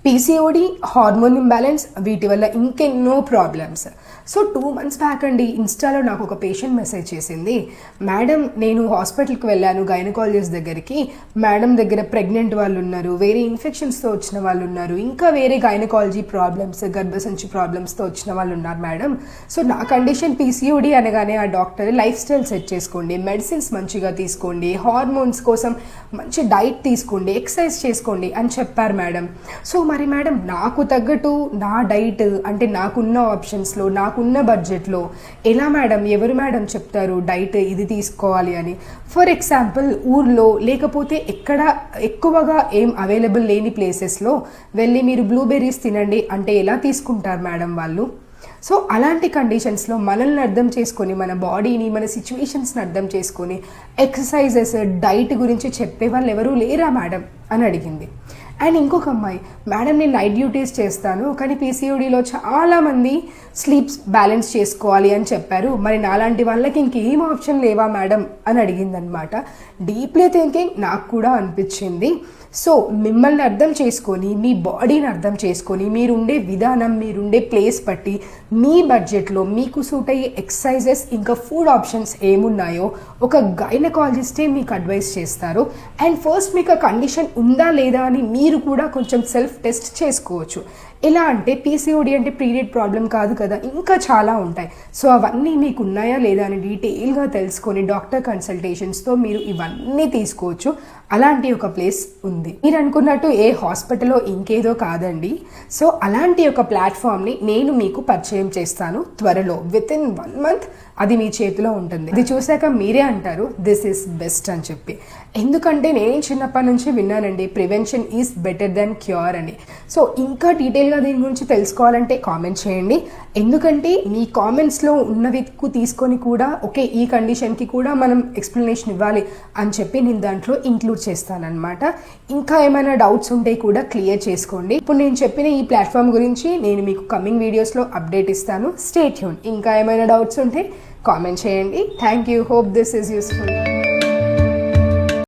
PCOD, hormone imbalance, వీటి వల్ల ఇంకెన్నో ప్రాబ్లమ్స్. సో 2 months బ్యాక్ అండి ఇన్స్టాలో నాకు ఒక పేషెంట్ మెసేజ్ చేసింది. మేడం, నేను హాస్పిటల్కి వెళ్ళాను గైనకాలజిస్ట్ దగ్గరికి. మేడం దగ్గర ప్రెగ్నెంట్ వాళ్ళు ఉన్నారు, వేరే ఇన్ఫెక్షన్స్తో వచ్చిన వాళ్ళు ఉన్నారు, ఇంకా వేరే గైనకాలజీ ప్రాబ్లమ్స్, గర్భసంచి ప్రాబ్లమ్స్తో వచ్చిన వాళ్ళు ఉన్నారు మేడం. సో నా కండిషన్ పీసీఓడి అనగానే ఆ డాక్టర్ లైఫ్ స్టైల్ సెట్ చేసుకోండి, మెడిసిన్స్ మంచిగా తీసుకోండి, హార్మోన్స్ కోసం మంచి డైట్ తీసుకోండి, ఎక్సర్సైజ్ చేసుకోండి అని చెప్పారు మేడం. సో మరి మేడం, నాకు తగ్గట్టు నా డైట్ అంటే నాకున్న ఆప్షన్స్లో, నాకున్న బడ్జెట్లో ఎలా మేడం, ఎవరు మేడం చెప్తారు డైట్ ఇది తీసుకోవాలి అని? ఫర్ ఎగ్జాంపుల్, ఊర్లో లేకపోతే ఎక్కడ ఎక్కువగా ఏం అవైలబుల్ లేని ప్లేసెస్లో వెళ్ళి మీరు బ్లూబెర్రీస్ తినండి అంటే ఎలా తీసుకుంటారు మేడం వాళ్ళు? సో అలాంటి కండిషన్స్లో మనల్ని అర్థం చేసుకొని, మన బాడీని, మన సిచ్యువేషన్స్ని అర్థం చేసుకొని ఎక్సర్సైజెస్, డైట్ గురించి చెప్పే వాళ్ళు ఎవరూ లేరా మేడం అని అడిగింది. అండ్ ఇంకొక అమ్మాయి, మేడం నేను నైట్ డ్యూటీస్ చేస్తాను కానీ పీసీఓడిలో చాలామంది స్లీప్స్ బ్యాలెన్స్ చేసుకోవాలి అని చెప్పారు, మరి నాలాంటి వాళ్ళకి ఇంకేం ఆప్షన్ లేవా మేడం అని అడిగిందనమాట. డీప్లీ థింకింగ్ నాకు కూడా అనిపించింది. సో మిమ్మల్ని అర్థం చేసుకొని, మీ బాడీని అర్థం చేసుకొని, మీరుండే విధానం, మీరుండే ప్లేస్ బట్టి మీ బడ్జెట్లో మీకు సూట్ అయ్యే ఎక్సర్సైజెస్ ఇంకా ఫుడ్ ఆప్షన్స్ ఏమున్నాయో ఒక గైనకాలజిస్టే మీకు అడ్వైస్ చేస్తారు. అండ్ ఫస్ట్ మీకు ఆ కండిషన్ ఉందా లేదా అని మీరు కూడా కొంచెం సెల్ఫ్ టెస్ట్ చేసుకోవచ్చు. ఎలా అంటే పీసీఓడి అంటే పీరియడ్ ప్రాబ్లం కాదు కదా, ఇంకా చాలా ఉంటాయి. సో అవన్నీ మీకు ఉన్నాయా లేదా అని డీటెయిల్గా తెలుసుకొని డాక్టర్ కన్సల్టేషన్స్తో మీరు ఇవన్నీ తీసుకోవచ్చు. అలాంటి ఒక ప్లేస్ ఉంది. మీరు అనుకున్నట్టు ఏ హాస్పిటల్లో ఇంకేదో కాదండి. సో అలాంటి ఒక ప్లాట్ఫామ్ని నేను మీకు పరిచయం చేస్తాను త్వరలో. వితిన్ 1 month అది మీ చేతిలో ఉంటుంది. ఇది చూశాక మీరే అంటారు దిస్ ఈస్ బెస్ట్ అని చెప్పి. ఎందుకంటే నేను చిన్నప్పటి నుంచి విన్నానండి, prevention is better than cure అని. సో ఇంకా డీటెయిల్గా దీని గురించి తెలుసుకోవాలంటే కామెంట్ చేయండి. ఎందుకంటే మీ కామెంట్స్లో ఉన్నవి తీసుకొని కూడా ఓకే ఈ కండిషన్కి కూడా మనం ఎక్స్ప్లెనేషన్ ఇవ్వాలి అని చెప్పి నేను దాంట్లో ఇంక్లూడ్ చేస్తానన్నమాట. ఇంకా ఏమైనా డౌట్స్ ఉంటే కూడా క్లియర్ చేసుకోండి. ఇప్పుడు నేను చెప్పిన ఈ ప్లాట్ఫామ్ గురించి నేను మీకు కమింగ్ వీడియోస్లో అప్డేట్ ఇస్తాను. Stay tune. ఇంకా ఏమైనా డౌట్స్ ఉంటే కామెంట్ చేయండి. Thank you. Hope this is useful.